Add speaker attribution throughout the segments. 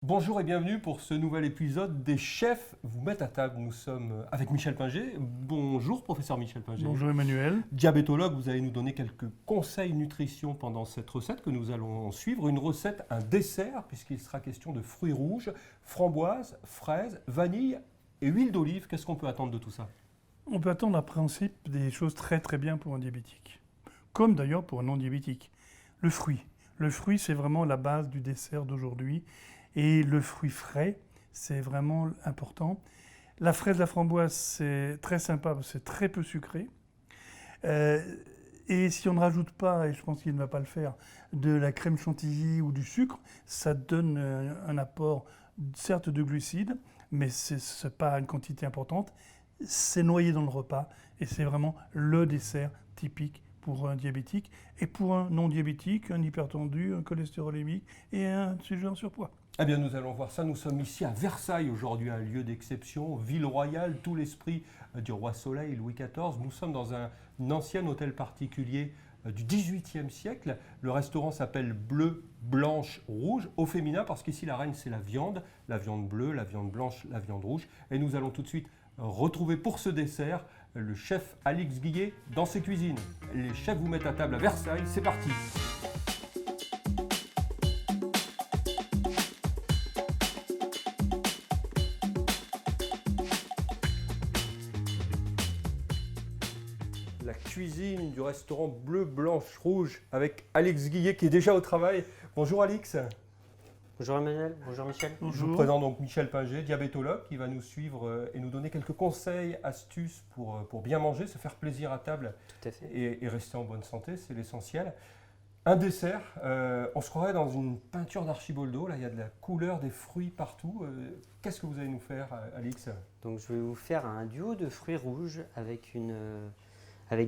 Speaker 1: Bonjour et bienvenue pour ce nouvel épisode des chefs vous mettent à table. Nous sommes avec Michel Pinger. Bonjour professeur Michel Pinger.
Speaker 2: Bonjour Emmanuel.
Speaker 1: Diabétologue, vous allez nous donner quelques conseils nutrition pendant cette recette que nous allons suivre. Une recette, un dessert, puisqu'il sera question de fruits rouges, framboises, fraises, vanille et huile d'olive. Qu'est-ce qu'on peut attendre de tout ça?
Speaker 2: On peut attendre à principe des choses très bien pour un diabétique, comme d'ailleurs pour un non-diabétique. Le fruit. Le fruit, c'est vraiment la base du dessert d'aujourd'hui. Et le fruit frais, c'est vraiment important. La fraise, la framboise, c'est très sympa parce que c'est très peu sucré. Et si on ne rajoute pas, et je pense qu'il ne va pas le faire, de la crème chantilly ou du sucre, ça donne un apport certes de glucides, mais ce n'est pas une quantité importante. C'est noyé dans le repas et c'est vraiment le dessert typique pour un diabétique et pour un non-diabétique, un hypertendu, un cholestérolémique et un sujet en surpoids.
Speaker 1: Eh bien, nous allons voir ça. Nous sommes ici à Versailles aujourd'hui, un lieu d'exception, ville royale, tout l'esprit du roi Soleil, Louis XIV. Nous sommes dans un ancien hôtel particulier du XVIIIe siècle. Le restaurant s'appelle Bleu, Blanche, Rouge, au féminin, parce qu'ici la reine c'est la viande bleue, la viande blanche, la viande rouge. Et nous allons tout de suite retrouver pour ce dessert le chef Alix Guillet dans ses cuisines. Les chefs vous mettent à table à Versailles, c'est parti. La cuisine du restaurant Bleu, Blanche, Rouge avec Alix Guillet qui est déjà au travail. Bonjour Alix.
Speaker 3: Bonjour Emmanuel, bonjour Michel.
Speaker 1: Je vous présente donc Michel Pinger, diabétologue, qui va nous suivre et nous donner quelques conseils, astuces pour bien manger, se faire plaisir à table
Speaker 3: Tout à fait.
Speaker 1: et rester en bonne santé, c'est l'essentiel. Un dessert, on se croirait dans une peinture d'Archiboldo, là il y a de la couleur, des fruits partout. Qu'est-ce que vous allez nous faire Alix?
Speaker 3: Donc je vais vous faire un duo de fruits rouges avec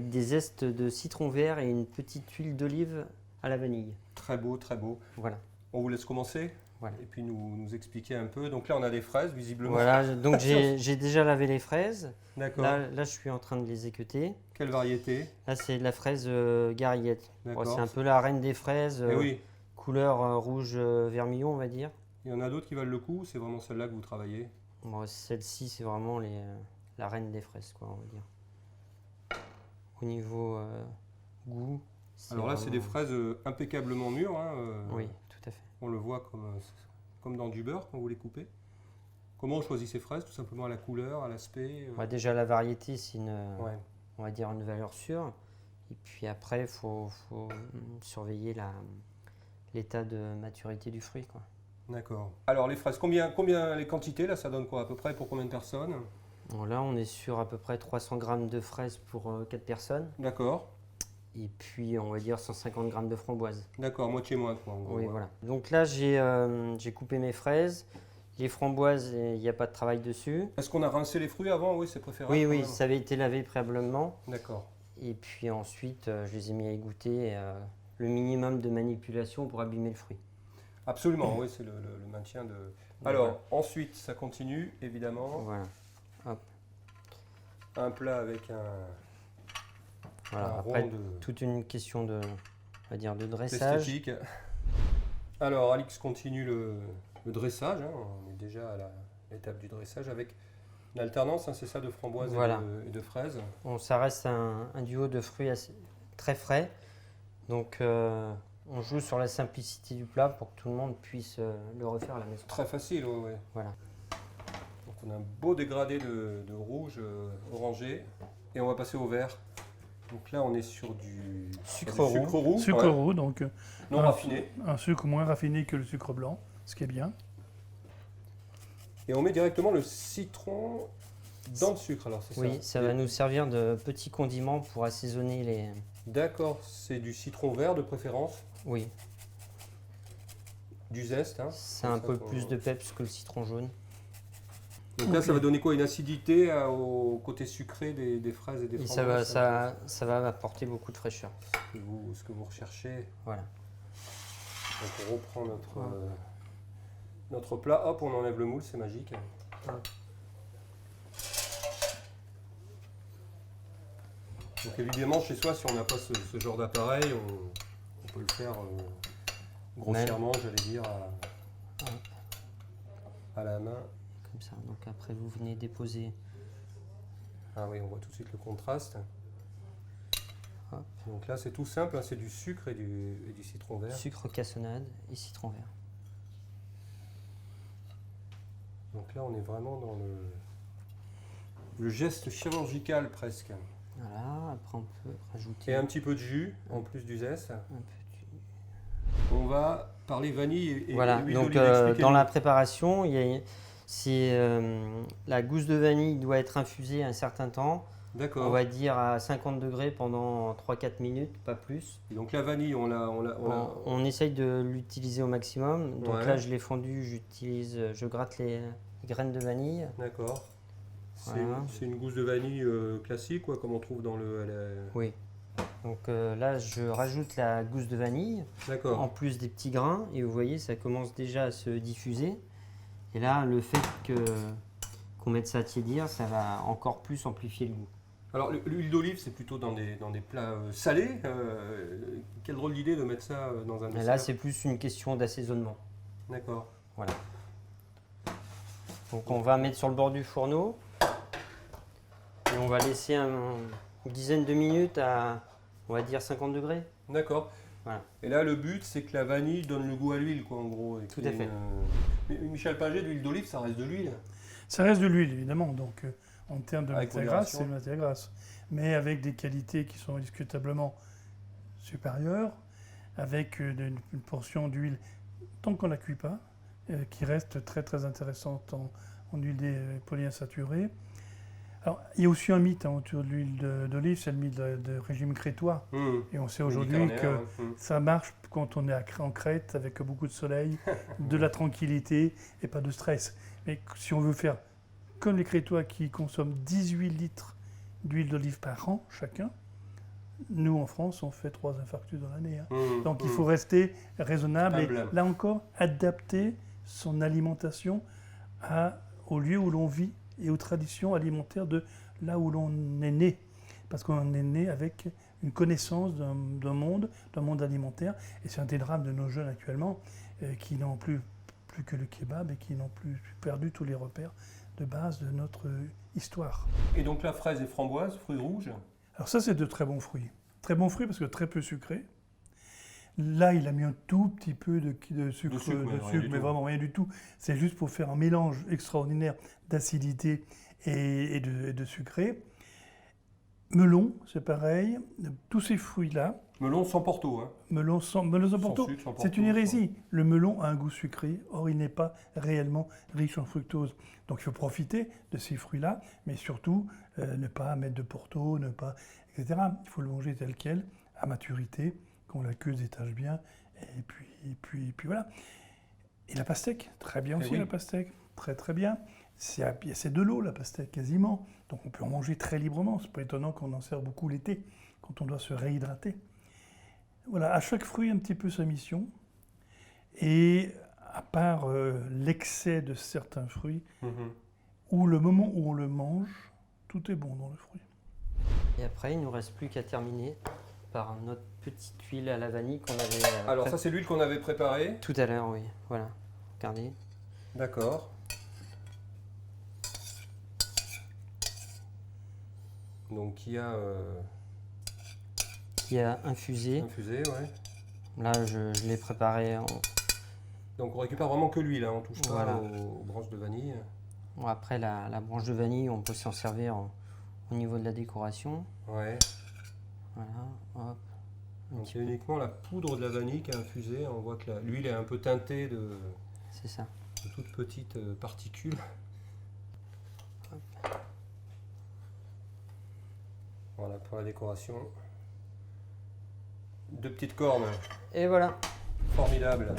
Speaker 3: des zestes de citron vert et une petite huile d'olive à la vanille.
Speaker 1: Très beau, très beau.
Speaker 3: Voilà.
Speaker 1: On vous laisse commencer
Speaker 3: Voilà.
Speaker 1: et puis nous expliquer un peu. Donc là on a des fraises visiblement.
Speaker 3: Voilà, donc j'ai déjà lavé les fraises.
Speaker 1: D'accord.
Speaker 3: Là, je suis en train de les équeuter.
Speaker 1: Quelle variété?
Speaker 3: Là, c'est de la fraise garillette.
Speaker 1: D'accord.
Speaker 3: C'est un peu la reine des fraises,
Speaker 1: Eh oui,
Speaker 3: couleur rouge vermillon, on va dire.
Speaker 1: il y en a d'autres qui valent le coup, c'est vraiment celle-là que vous travaillez.
Speaker 3: Bon, celle-ci, c'est vraiment la reine des fraises, quoi, on va dire. Au niveau goût.
Speaker 1: Alors là, c'est des
Speaker 3: vraiment-
Speaker 1: fraises impeccablement mûres. Hein,
Speaker 3: Oui, tout à fait.
Speaker 1: On le voit comme dans du beurre quand vous les coupez. Comment on choisit ces fraises? Tout simplement à la couleur, à l'aspect
Speaker 3: Déjà, la variété, c'est
Speaker 1: Ouais.
Speaker 3: on va dire une valeur sûre. Et puis après, il faut surveiller l'état de maturité du fruit, quoi.
Speaker 1: D'accord. Alors les fraises, combien les quantités? Là, ça donne quoi à peu près pour combien de personnes?
Speaker 3: Bon, là, on est sur à peu près 300 grammes de fraises pour 4 personnes.
Speaker 1: D'accord.
Speaker 3: Et puis, on va dire 150 grammes de framboises.
Speaker 1: D'accord, moitié moins quoi, en gros.
Speaker 3: Oui, voilà. Donc là, j'ai coupé mes fraises. Les framboises, il n'y a pas de travail dessus.
Speaker 1: Est-ce qu'on a rincé les fruits avant? Oui, c'est préférable.
Speaker 3: Oui,
Speaker 1: quand
Speaker 3: oui,
Speaker 1: même.
Speaker 3: ça avait été lavé préalablement.
Speaker 1: D'accord.
Speaker 3: Et puis ensuite, je les ai mis à égoutter. Le minimum de manipulation pour abîmer le fruit.
Speaker 1: Absolument, oui, c'est le maintien de... Alors, ensuite, ça continue, évidemment.
Speaker 3: Voilà. Hop.
Speaker 1: Un plat avec un
Speaker 3: Voilà.
Speaker 1: rond
Speaker 3: Après,
Speaker 1: de...
Speaker 3: toute une question de, on va dire, de dressage.
Speaker 1: esthétique. Alors, Alix continue le dressage. Hein. On est déjà à l'étape du dressage avec une alternance, hein, c'est ça, de framboises
Speaker 3: Voilà.
Speaker 1: et de fraises.
Speaker 3: Bon, ça reste un duo de fruits très frais. Donc, on joue sur la simplicité du plat pour que tout le monde puisse le refaire à la maison.
Speaker 1: Très facile, oui. Ouais.
Speaker 3: Voilà.
Speaker 1: Donc, on a un beau dégradé de rouge orangé et on va passer au vert. Donc là, on est sur du
Speaker 3: Sucre
Speaker 1: du
Speaker 3: roux.
Speaker 1: sucre roux,
Speaker 2: Sucre
Speaker 1: ouais,
Speaker 2: roux, donc
Speaker 1: non raffiné.
Speaker 2: un sucre moins raffiné que le sucre blanc, ce qui est bien.
Speaker 1: Et on met directement le citron dans le sucre, alors c'est ça?
Speaker 3: Oui, ça va nous servir de petit condiment pour assaisonner les...
Speaker 1: D'accord, c'est du citron vert de préférence,
Speaker 3: Oui,
Speaker 1: du zeste. Hein.
Speaker 3: c'est
Speaker 1: Comme
Speaker 3: un
Speaker 1: ça
Speaker 3: peu
Speaker 1: qu'on-
Speaker 3: plus de peps que le citron jaune.
Speaker 1: Donc là, ça
Speaker 2: Ok.
Speaker 1: va donner quoi? Une acidité au côté sucré des fraises et des
Speaker 3: Et
Speaker 1: framboises?
Speaker 3: ça va apporter beaucoup de fraîcheur.
Speaker 1: Ce que vous recherchez.
Speaker 3: Voilà.
Speaker 1: Donc on reprend notre plat. Hop, on enlève le moule, c'est magique. Donc évidemment, chez soi, si on n'a pas ce genre d'appareil, on peut le faire grossièrement, j'allais dire, à la main.
Speaker 3: Comme ça. Donc après, vous venez déposer.
Speaker 1: Ah oui, on voit tout de suite le contraste.
Speaker 3: Hop.
Speaker 1: Donc là, c'est tout simple, hein, c'est du sucre et du citron vert.
Speaker 3: Sucre cassonade et citron vert.
Speaker 1: Donc là, on est vraiment dans le geste chirurgical presque.
Speaker 3: Voilà, après on peut rajouter
Speaker 1: Et un petit peu de jus en plus du zeste.
Speaker 3: un peu
Speaker 1: On va parler vanille et
Speaker 3: Voilà,
Speaker 1: huile
Speaker 3: donc
Speaker 1: d'olive. Expliquez-nous.
Speaker 3: dans la préparation, la gousse de vanille doit être infusée un certain temps, on
Speaker 1: D'accord.
Speaker 3: va dire à 50 degrés pendant 3-4 minutes, pas plus.
Speaker 1: Et donc la vanille,
Speaker 3: On essaye de l'utiliser au maximum. Donc
Speaker 1: Ouais.
Speaker 3: là, je l'ai fondu, je gratte les graines de vanille.
Speaker 1: D'accord.
Speaker 3: Voilà.
Speaker 1: C'est une gousse de vanille classique, quoi, comme on trouve dans le.
Speaker 3: Oui. Donc là, je rajoute la gousse de vanille,
Speaker 1: D'accord.
Speaker 3: en plus des petits grains, et vous voyez, ça commence déjà à se diffuser. Et là, le fait qu'on mette ça à tiédir, ça va encore plus amplifier le goût.
Speaker 1: Alors l'huile d'olive, c'est plutôt dans des plats salés. Quelle drôle d'idée de mettre ça dans un
Speaker 3: Et
Speaker 1: dessert.
Speaker 3: là, c'est plus une question d'assaisonnement.
Speaker 1: D'accord.
Speaker 3: Voilà. Donc on va mettre sur le bord du fourneau et on va laisser une dizaine de minutes à, on va dire, 50 degrés.
Speaker 1: D'accord.
Speaker 3: Voilà.
Speaker 1: Et là, le but, c'est que la vanille donne le goût à l'huile, quoi, en gros. Et
Speaker 3: Tout
Speaker 1: qu'il y
Speaker 3: à
Speaker 1: ait
Speaker 3: fait.
Speaker 1: Mais Michel Pinger, d'huile d'olive, ça reste de l'huile.
Speaker 2: Ça reste de l'huile, évidemment. Donc, en termes de
Speaker 1: Avec
Speaker 2: matière grasse,
Speaker 1: modération.
Speaker 2: c'est une matière grasse. Mais avec des qualités qui sont indiscutablement supérieures, avec une portion d'huile, tant qu'on ne la cuit pas, qui reste très très intéressante en huile polyinsaturée. Alors, il y a aussi un mythe autour de l'huile d'olive, c'est le mythe de régime crétois. Et on sait aujourd'hui
Speaker 1: Méditerranéen,
Speaker 2: que
Speaker 1: hein.
Speaker 2: ça marche quand on est en Crète avec beaucoup de soleil, de la tranquillité et pas de stress. Mais si on veut faire comme les Crétois qui consomment 18 litres d'huile d'olive par an chacun, nous en France on fait 3 infarctus dans l'année. Hein. Donc il faut rester raisonnable et
Speaker 1: Humble.
Speaker 2: là encore adapter son alimentation au lieu où l'on vit et aux traditions alimentaires de là où l'on est né. Parce qu'on est né avec une connaissance d'un monde alimentaire. Et c'est un des drames de nos jeunes actuellement qui n'ont plus que le kebab et qui n'ont plus perdu tous les repères de base de notre histoire.
Speaker 1: Et donc la fraise et framboise, fruits rouges.
Speaker 2: Alors ça, c'est de très bons fruits. Très bons fruits parce que très peu sucrés. Là, il a mis un tout petit peu de sucre, mais vraiment rien du tout. C'est juste pour faire un mélange extraordinaire d'acidité et de sucré. Melon, c'est pareil. Tous ces fruits-là.
Speaker 1: Melon sans porto. Hein.
Speaker 2: Melon sans porto,
Speaker 1: sucre, sans
Speaker 2: c'est
Speaker 1: porto,
Speaker 2: une hérésie. Le melon a un goût sucré, or il n'est pas réellement riche en fructose. Donc il faut profiter de ces fruits-là, mais surtout ne pas mettre de porto, etc. Il faut le manger tel quel, à maturité, qu'on la queue se détache bien, et puis voilà. Et la pastèque, très bien aussi,
Speaker 1: oui.
Speaker 2: la pastèque, très très bien. C'est de l'eau la pastèque, quasiment. Donc on peut en manger très librement. C'est pas étonnant qu'on en sert beaucoup l'été, quand on doit se réhydrater. Voilà, à chaque fruit un petit peu sa mission. Et à part l'excès de certains fruits, ou le moment où on le mange, tout est bon dans le fruit.
Speaker 3: Et après, il ne nous reste plus qu'à terminer par notre petite huile à la vanille qu'on avait
Speaker 1: Alors ça, c'est l'huile qu'on avait préparée.
Speaker 3: tout à l'heure, oui. Voilà, regardez.
Speaker 1: D'accord. Donc qui a
Speaker 3: Qui a infusé.
Speaker 1: infusé, ouais.
Speaker 3: Là, je l'ai préparé.
Speaker 1: Donc on récupère vraiment que l'huile, hein, on touche pas
Speaker 3: Voilà.
Speaker 1: aux branches de vanille.
Speaker 3: Bon, après, la branche de vanille, on peut s'en servir au niveau de la décoration.
Speaker 1: Ouais.
Speaker 3: Voilà, hop.
Speaker 1: Donc c'est uniquement la poudre de la vanille qui est infusée. On voit que l'huile est un peu teintée de
Speaker 3: C'est ça.
Speaker 1: toutes petites particules. Voilà pour la décoration. 2 petites cornes,
Speaker 3: Et voilà.
Speaker 1: formidable.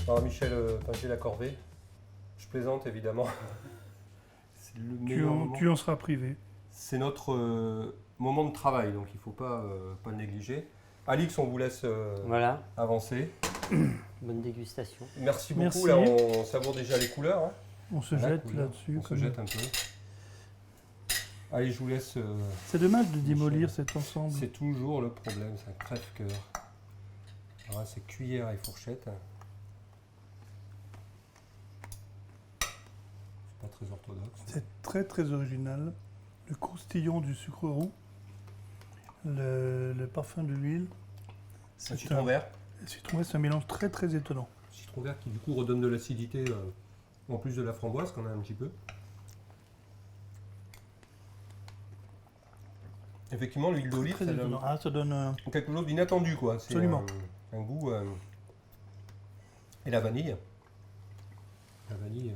Speaker 1: Alors Michel Pinger la corvée. Je plaisante évidemment. C'est le meilleur moment.
Speaker 2: Tu en seras privé.
Speaker 1: C'est notre moment de travail, donc il ne faut pas le négliger. Alix, on vous laisse
Speaker 3: Voilà,
Speaker 1: avancer.
Speaker 3: bonne dégustation.
Speaker 1: Merci beaucoup.
Speaker 2: Merci.
Speaker 1: Là, on savoure déjà les couleurs. Hein.
Speaker 2: On se
Speaker 1: La
Speaker 2: jette
Speaker 1: couleur.
Speaker 2: là-dessus.
Speaker 1: On se jette un peu. Allez, je vous laisse.
Speaker 2: C'est dommage de démolir cet ensemble.
Speaker 1: C'est toujours le problème, c'est un crève-cœur. Alors là, c'est cuillère et fourchette. C'est pas très orthodoxe.
Speaker 2: C'est très très original. Le croustillon du sucre roux, le parfum de l'huile.
Speaker 1: Un citron vert.
Speaker 2: Le citron vert, c'est un mélange très très étonnant.
Speaker 1: Citron vert qui du coup redonne de l'acidité en plus de la framboise qu'on a un petit peu. Effectivement, l'huile d'olive,
Speaker 2: Très
Speaker 1: ça donne
Speaker 2: étonnant. Ah, ça donne
Speaker 1: quelque chose d'inattendu, quoi. C'est
Speaker 2: Absolument.
Speaker 1: un goût. Et la vanille. La vanille,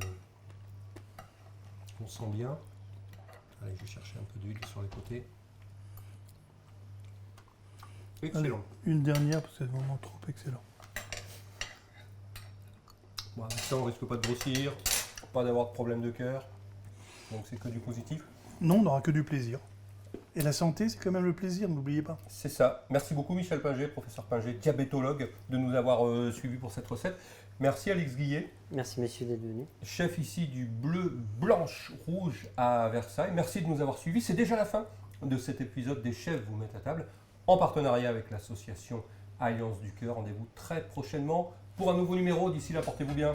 Speaker 1: on sent bien. Allez, je vais chercher un peu d'huile sur les côtés. Excellent.
Speaker 2: une dernière parce que c'est vraiment trop excellent.
Speaker 1: Bon, avec ça, on risque pas de grossir, pas d'avoir de problème de cœur. Donc c'est que du positif.
Speaker 2: Non, on n'aura que du plaisir. Et la santé, c'est quand même le plaisir, n'oubliez pas.
Speaker 1: C'est ça. Merci beaucoup Michel Pinger, professeur Pinger, diabétologue, de nous avoir suivis pour cette recette. Merci Alix Guillet,
Speaker 3: Merci messieurs d'être venus.
Speaker 1: chef ici du bleu, blanche, rouge à Versailles. Merci de nous avoir suivis. C'est déjà la fin de cet épisode des chefs vous mettent à table, en partenariat avec l'association Alliance du Cœur. Rendez-vous très prochainement pour un nouveau numéro. D'ici là, portez-vous bien.